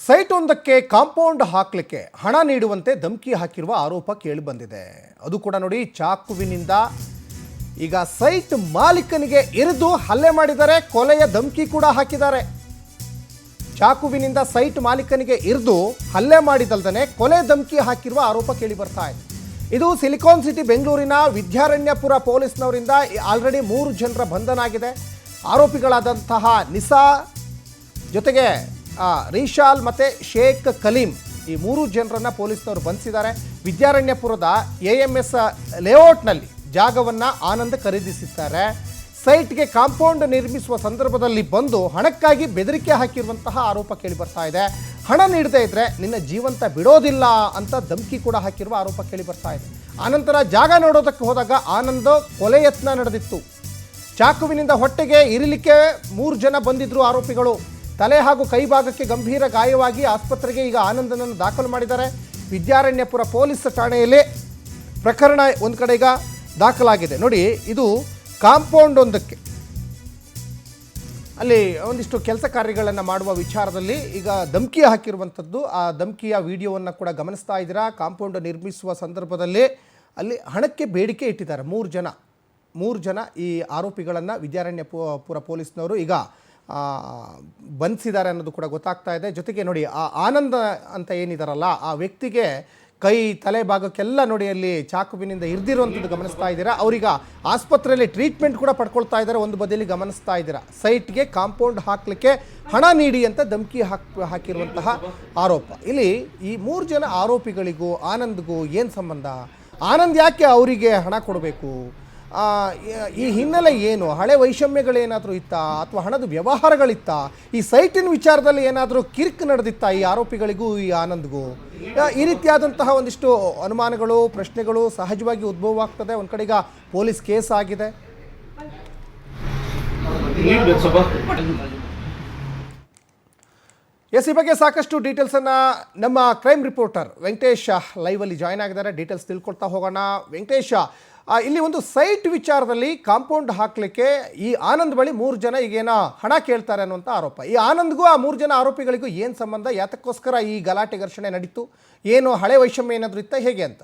Site ಒಂದಕ್ಕೆ compound ಹಾಕಲಿಕ್ಕೆ ಹಣ ನೀಡುವಂತೆ ಧಮಕಿ ಹಾಕಿರುವ ಆರೋಪ ಕೇಳಿಬಂದಿದೆ. ಅದು ಕೂಡ ನೋಡಿ ಚಾಕುವಿನಿಂದ ಈಗ ಸೈಟ್ ಮಾಲೀಕನಿಗೆ ಇರಿದು ಹಲ್ಲೆ ಮಾಡಿದ್ದಾರೆ. ಕೊಲೆಯ ಧಮಕಿ ಕೂಡ ಹಾಕಿದ್ದಾರೆ. ಚಾಕುವಿನಿಂದ ಸೈಟ್ ಮಾಲೀಕನಿಗೆ ಇರಿದು ಹಲ್ಲೆ ಮಾಡಿದಲ್ದನೆ ಕೊಲೆ ಧಮಕಿ ಹಾಕಿರುವ ಆರೋಪ ಕೇಳಿ ಬರ್ತಾ ಇದೆ. ಇದು ಸಿಲಿಕಾನ್ ಸಿಟಿ ಬೆಂಗಳೂರಿನ ವಿದ್ಯಾರಣ್ಯಪುರ ಪೊಲೀಸ್ನವರಿಂದ ಆಲ್ರೆಡಿ 3 ಜನರ ಬಂಧನ ಆಗಿದೆ. ಆರೋಪಿಗಳಾದಂತಹ ನಿಸಾ ಜೊತೆಗೆ ರಿಶಾಲ್ ಮತ್ತು ಶೇಖ್ ಕಲೀಂ ಈ 3 ಜನರನ್ನು ಪೊಲೀಸ್ನವರು ಬಂಧಿಸಿದ್ದಾರೆ. ವಿದ್ಯಾರಣ್ಯಪುರದ AMS ಲೇಔಟ್ನಲ್ಲಿ ಜಾಗವನ್ನು ಆನಂದ್ ಖರೀದಿಸಿದ್ದಾರೆ. ಸೈಟ್ಗೆ ಕಾಂಪೌಂಡ್ ನಿರ್ಮಿಸುವ ಸಂದರ್ಭದಲ್ಲಿ ಬಂದು ಹಣಕ್ಕಾಗಿ ಬೆದರಿಕೆ ಹಾಕಿರುವಂತಹ ಆರೋಪ ಕೇಳಿ ಬರ್ತಾ ಇದೆ. ಹಣ ನೀಡದೇ ಇದ್ದರೆ ನಿನ್ನ ಜೀವಂತ ಬಿಡೋದಿಲ್ಲ ಅಂತ ಧಮಕಿ ಕೂಡ ಹಾಕಿರುವ ಆರೋಪ ಕೇಳಿ ಬರ್ತಾ ಇದೆ. ಆನಂತರ ಜಾಗ ನೋಡೋದಕ್ಕೆ ಹೋದಾಗ ಆನಂದ್ ಕೊಲೆ ಯತ್ನ ನಡೆದಿತ್ತು. ಚಾಕುವಿನಿಂದ ಹೊಟ್ಟೆಗೆ ಇರಲಿಕ್ಕೆ 3 ಜನ ಬಂದಿದ್ರು ಆರೋಪಿಗಳು. ತಲೆ ಹಾಗೂ ಕೈ ಭಾಗಕ್ಕೆ ಗಂಭೀರ ಗಾಯವಾಗಿ ಆಸ್ಪತ್ರೆಗೆ ಈಗ ಆನಂದನನ್ನು ದಾಖಲು ಮಾಡಿದ್ದಾರೆ. ವಿದ್ಯಾರಣ್ಯಪುರ ಪೊಲೀಸ್ ಠಾಣೆಯಲ್ಲಿ ಪ್ರಕರಣ ಒಂದು ಕಡೆ ಈಗ ದಾಖಲಾಗಿದೆ. ನೋಡಿ, ಇದು ಕಾಂಪೌಂಡ್ ಒಂದಕ್ಕೆ ಅಲ್ಲಿ ಒಂದಿಷ್ಟು ಕೆಲಸ ಕಾರ್ಯಗಳನ್ನು ಮಾಡುವ ವಿಚಾರದಲ್ಲಿ ಈಗ ಧಮಕಿ ಹಾಕಿರುವಂಥದ್ದು. ಆ ಧಮಕಿಯ ವಿಡಿಯೋವನ್ನು ಕೂಡ ಗಮನಿಸ್ತಾ ಇದ್ದೀರಾ. ಕಾಂಪೌಂಡ್ ನಿರ್ಮಿಸುವ ಸಂದರ್ಭದಲ್ಲಿ ಅಲ್ಲಿ ಹಣಕ್ಕೆ ಬೇಡಿಕೆ ಇಟ್ಟಿದ್ದಾರೆ. 3 ಜನ ಈ ಆರೋಪಿಗಳನ್ನು ವಿದ್ಯಾರಣ್ಯಪುರ ಪೊಲೀಸ್ನವರು ಈಗ ಬಂಧಿಸಿದ್ದಾರೆ ಅನ್ನೋದು ಕೂಡ ಗೊತ್ತಾಗ್ತಾ ಇದೆ. ಜೊತೆಗೆ ನೋಡಿ, ಆ ಆನಂದ ಅಂತ ಏನಿದಾರಲ್ಲ ಆ ವ್ಯಕ್ತಿಗೆ ಕೈ ತಲೆ ಭಾಗಕ್ಕೆಲ್ಲ ನೋಡಿ ಅಲ್ಲಿ ಚಾಕುವಿನಿಂದ ಇರಿದಿರುವಂಥದ್ದು ಗಮನಿಸ್ತಾ ಇದ್ದೀರಾ. ಅವರೀಗ ಆಸ್ಪತ್ರೆಯಲ್ಲಿ ಟ್ರೀಟ್ಮೆಂಟ್ ಕೂಡ ಪಡ್ಕೊಳ್ತಾ ಇದ್ದಾರೆ. ಒಂದು ಬದಿಯಲ್ಲಿ ಗಮನಿಸ್ತಾ ಇದ್ದೀರಾ, ಸೈಟ್ಗೆ ಕಾಂಪೌಂಡ್ ಹಾಕಲಿಕ್ಕೆ ಹಣ ನೀಡಿ ಅಂತ ಧಮಕಿ ಹಾಕಿರುವಂತಹ ಆರೋಪ. ಇಲ್ಲಿ ಈ 3 ಜನ ಆರೋಪಿಗಳಿಗೂ ಆನಂದ್ಗೂ ಏನು ಸಂಬಂಧ? ಆನಂದ್ ಯಾಕೆ ಅವರಿಗೆ ಹಣ ಕೊಡಬೇಕು? ಈ ಹಿನ್ನೆಲೆ ಏನು? ಹಳೆ ವೈಷಮ್ಯಗಳೇನಾದರೂ ಇತ್ತಾ ಅಥವಾ ಹಣದ ವ್ಯವಹಾರಗಳಿತ್ತಾ? ಈ ಸೈಟಿನ ವಿಚಾರದಲ್ಲಿ ಏನಾದರೂ ಕಿರಿಕ್ ನಡೆದಿತ್ತಾ ಈ ಆರೋಪಿಗಳಿಗೂ ಈ ಆನಂದ್ಗೂ? ಈ ರೀತಿಯಾದಂತಹ ಒಂದಿಷ್ಟು ಅನುಮಾನಗಳು, ಪ್ರಶ್ನೆಗಳು ಸಹಜವಾಗಿ ಉದ್ಭವ ಆಗ್ತದೆ. ಒಂದು ಕಡೆಗ ಪೊಲೀಸ್ ಕೇಸ್ ಆಗಿದೆ. ಈ ಬಗ್ಗೆ ಸಾಕಷ್ಟು ಡೀಟೇಲ್ಸನ್ನು ನಮ್ಮ ಕ್ರೈಮ್ ರಿಪೋರ್ಟರ್ ವೆಂಕಟೇಶ್ ಲೈವಲ್ಲಿ ಜಾಯ್ನ್ ಆಗಿದ್ದಾರೆ. ಡೀಟೇಲ್ಸ್ ತಿಳ್ಕೊಳ್ತಾ ಹೋಗೋಣ. ವೆಂಕಟೇಶ, ಇಲ್ಲಿ ಒಂದು ಸೈಟ್ ವಿಚಾರದಲ್ಲಿ ಕಾಂಪೌಂಡ್ ಹಾಕಲಿಕ್ಕೆ ಈ ಆನಂದ್ ಬಳಿ 3 ಜನ ಈಗೇನೋ ಹಣ ಕೇಳ್ತಾರೆ ಅನ್ನುವಂಥ ಆರೋಪ. ಈ ಆನಂದ್ಗೂ ಆ 3 ಜನ ಆರೋಪಿಗಳಿಗೂ ಏನು ಸಂಬಂಧ? ಯಾತಕ್ಕೋಸ್ಕರ ಈ ಗಲಾಟೆ ಘರ್ಷಣೆ ನಡೀತು? ಏನು ಹಳೆ ವೈಷಮ್ಯ ಏನಾದರೂ ಇತ್ತಾ, ಹೇಗೆ ಅಂತ?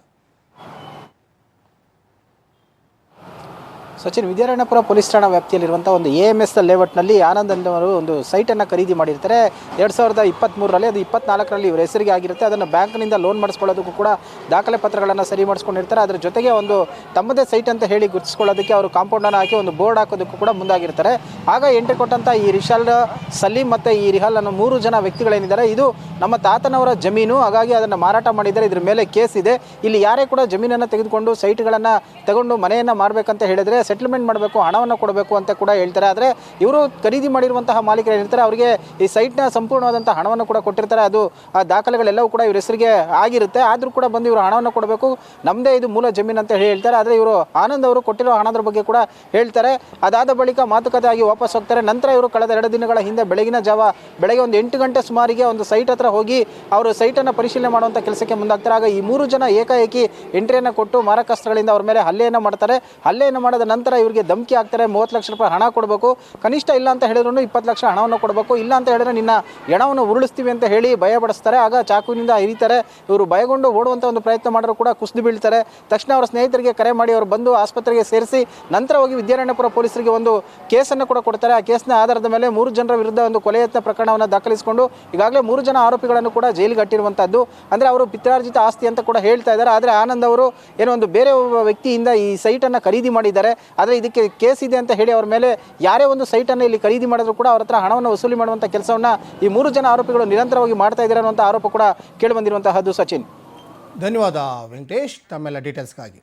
ಸಚಿನ್, ವಿದ್ಯಾರಣ್ಯಪುರ ಪೊಲೀಸ್ ಠಾಣಾ ವ್ಯಾಪ್ತಿಯಲ್ಲಿರುವಂಥ ಒಂದು AMS ಲೇಔಟ್ನಲ್ಲಿ ಆನಂದ್ ಅವರು ಒಂದು ಸೈಟನ್ನು ಖರೀದಿ ಮಾಡಿರ್ತಾರೆ. 2023ರಲ್ಲಿ, ಅದು 24ರಲ್ಲಿ ಇವ್ರ ಹೆಸರಿಗೆ ಆಗಿರುತ್ತೆ. ಅದನ್ನು ಬ್ಯಾಂಕ್ನಿಂದ ಲೋನ್ ಮಾಡಿಸ್ಕೊಳ್ಳೋದಕ್ಕೂ ಕೂಡ ದಾಖಲೆ ಪತ್ರಗಳನ್ನು ಸರಿ ಮಾಡಿಸ್ಕೊಂಡಿರ್ತಾರೆ. ಅದರ ಜೊತೆಗೆ ಒಂದು ತಮ್ಮದೇ ಸೈಟ್ ಅಂತ ಹೇಳಿ ಗುರುತಿಸ್ಕೊಳ್ಳೋದಕ್ಕೆ ಅವರು ಕಾಂಪೌಂಡನ್ನು ಹಾಕಿ ಒಂದು ಬೋರ್ಡ್ ಹಾಕೋದಕ್ಕೂ ಕೂಡ ಮುಂದಾಗಿರ್ತಾರೆ. ಆಗ ಎಂಟ್ರಿ ಕೊಟ್ಟಂಥ ಈ ರಿಶಾಲ್, ಸಲೀಂ ಮತ್ತು ಈ ರಿಹಾಲ್ ಅನ್ನೋ 3 ಜನ ವ್ಯಕ್ತಿಗಳೇನಿದ್ದಾರೆ, ಇದು ನಮ್ಮ ತಾತನವರ ಜಮೀನು, ಹಾಗಾಗಿ ಅದನ್ನು ಮಾರಾಟ ಮಾಡಿದ್ದಾರೆ, ಇದ್ರ ಮೇಲೆ ಕೇಸ್ ಇದೆ. ಇಲ್ಲಿ ಯಾರೇ ಕೂಡ ಜಮೀನನ್ನು ತೆಗೆದುಕೊಂಡು ಸೈಟ್ಗಳನ್ನು ತಗೊಂಡು ಮನೆಯನ್ನು ಮಾಡಬೇಕಂತ ಹೇಳಿದರೆ ಸೆಟಲ್ಮೆಂಟ್ ಮಾಡಬೇಕು, ಹಣವನ್ನು ಕೊಡಬೇಕು ಅಂತ ಕೂಡ ಹೇಳ್ತಾರೆ. ಆದರೆ ಇವರು ಖರೀದಿ ಮಾಡಿರುವಂತಹ ಮಾಲೀಕರು ಏನಿರ್ತಾರೆ ಅವರಿಗೆ ಈ ಸೈಟ್ನ ಸಂಪೂರ್ಣವಾದಂಥ ಹಣವನ್ನು ಕೂಡ ಕೊಟ್ಟಿರ್ತಾರೆ. ಅದು ಆ ದಾಖಲೆಗಳೆಲ್ಲವೂ ಕೂಡ ಇವ್ರ ಹೆಸರಿಗೆ ಆಗಿರುತ್ತೆ. ಆದರೂ ಕೂಡ ಬಂದು ಇವರು ಹಣವನ್ನು ಕೊಡಬೇಕು, ನಮ್ಮದೇ ಇದು ಮೂಲ ಜಮೀನು ಅಂತ ಹೇಳ್ತಾರೆ. ಆದರೆ ಇವರು ಆನಂದ್ ಅವರು ಕೊಟ್ಟಿರೋ ಹಣದ ಬಗ್ಗೆ ಕೂಡ ಹೇಳ್ತಾರೆ. ಅದಾದ ಬಳಿಕ ಮಾತುಕತೆ ಆಗಿ ವಾಪಸ್ ಹೋಗ್ತಾರೆ. ನಂತರ ಇವರು ಕಳೆದ 2 ದಿನಗಳ ಹಿಂದೆ ಬೆಳಗ್ಗೆ ಒಂದು 8 ಗಂಟೆ ಸುಮಾರಿಗೆ ಒಂದು ಸೈಟ್ ಹತ್ರ ಹೋಗಿ ಅವರು ಸೈಟನ್ನು ಪರಿಶೀಲನೆ ಮಾಡುವಂಥ ಕೆಲಸಕ್ಕೆ ಮುಂದಾಗ್ತಾರೆ. ಆಗ ಈ 3 ಜನ ಏಕಾಏಕಿ ಎಂಟ್ರಿಯನ್ನು ಕೊಟ್ಟು ಮಾರಕಾಸ್ತ್ರಗಳಿಂದ ಅವ್ರ ಮೇಲೆ ಹಲ್ಲೆಯನ್ನು ಮಾಡ್ತಾರೆ. ಹಲ್ಲೆಯನ್ನು ಮಾಡಿದ ನಂತರ ಇವರಿಗೆ ಧಮಕಿ ಹಾಕ್ತಾರೆ. 30 ಲಕ್ಷ ರೂಪಾಯಿ ಹಣ ಕೊಡಬೇಕು, ಕನಿಷ್ಠ ಇಲ್ಲ ಅಂತ ಹೇಳಿದ್ರು 20 ಲಕ್ಷ ಹಣವನ್ನು ಕೊಡಬೇಕು, ಇಲ್ಲ ಅಂತ ಹೇಳಿದ್ರೆ ನಿನ್ನ ಹೆಣವನ್ನು ಉರುಳಿಸ್ತೀವಿ ಅಂತ ಹೇಳಿ ಭಯಪಡಿಸ್ತಾರೆ. ಆಗ ಚಾಕುವಿನಿಂದ ಇರಿತಾರೆ. ಇವರು ಭಯಗೊಂಡು ಓಡುವಂಥ ಒಂದು ಪ್ರಯತ್ನ ಮಾಡಿದ್ರು ಕೂಡ ಕುಸಿದು ಬೀಳ್ತಾರೆ. ತಕ್ಷಣ ಅವರ ಸ್ನೇಹಿತರಿಗೆ ಕರೆ ಮಾಡಿ ಅವರು ಬಂದು ಆಸ್ಪತ್ರೆಗೆ ಸೇರಿಸಿ ನಂತರ ಹೋಗಿ ವಿದ್ಯಾರಣ್ಯಪುರ ಪೊಲೀಸರಿಗೆ ಒಂದು ಕೇಸನ್ನು ಕೂಡ ಕೊಡ್ತಾರೆ. ಆ ಕೇಸ್ನ ಆಧಾರದ ಮೇಲೆ 3 ಜನರ ವಿರುದ್ಧ ಒಂದು ಕೊಲೆ ಯತ್ನ ಪ್ರಕರಣವನ್ನು ದಾಖಲಿಸಿಕೊಂಡು ಈಗಾಗಲೇ 3 ಜನ ಆರೋಪಿಗಳನ್ನು ಕೂಡ ಜೈಲಿಗೆ ಅಟ್ಟಿರುವಂಥದ್ದು. ಅಂದರೆ ಅವರು ಪಿತ್ರಾರ್ಜಿತ ಆಸ್ತಿ ಅಂತ ಕೂಡ ಹೇಳ್ತಾ ಇದ್ದಾರೆ. ಆದರೆ ಆನಂದ್ ಅವರು ಏನೋ ಒಂದು ಬೇರೆ ವ್ಯಕ್ತಿಯಿಂದ ಈ ಸೈಟನ್ನು ಖರೀದಿ ಮಾಡಿದ್ದಾರೆ. ಆದರೆ ಇದಕ್ಕೆ ಕೇಸ್ ಇದೆ ಅಂತ ಹೇಳಿ ಅವ್ರ ಮೇಲೆ ಯಾರೇ ಒಂದು ಸೈಟನ್ನು ಇಲ್ಲಿ ಖರೀದಿ ಮಾಡಿದ್ರು ಕೂಡ ಅವ್ರ ಹತ್ರ ಹಣವನ್ನು ವಸೂಲಿ ಮಾಡುವಂಥ ಕೆಲಸವನ್ನು ಈ 3 ಜನ ಆರೋಪಿಗಳು ನಿರಂತರವಾಗಿ ಮಾಡ್ತಾ ಇದ್ದಾರೆ ಅನ್ನುವಂಥ ಆರೋಪ ಕೂಡ ಕೇಳಿಬಂದಿರುವಂತಹದ್ದು. ಸಚಿನ್, ಧನ್ಯವಾದ ವೆಂಕಟೇಶ್ ತಮ್ಮೆಲ್ಲ ಡೀಟೇಲ್ಸ್ಗಾಗಿ.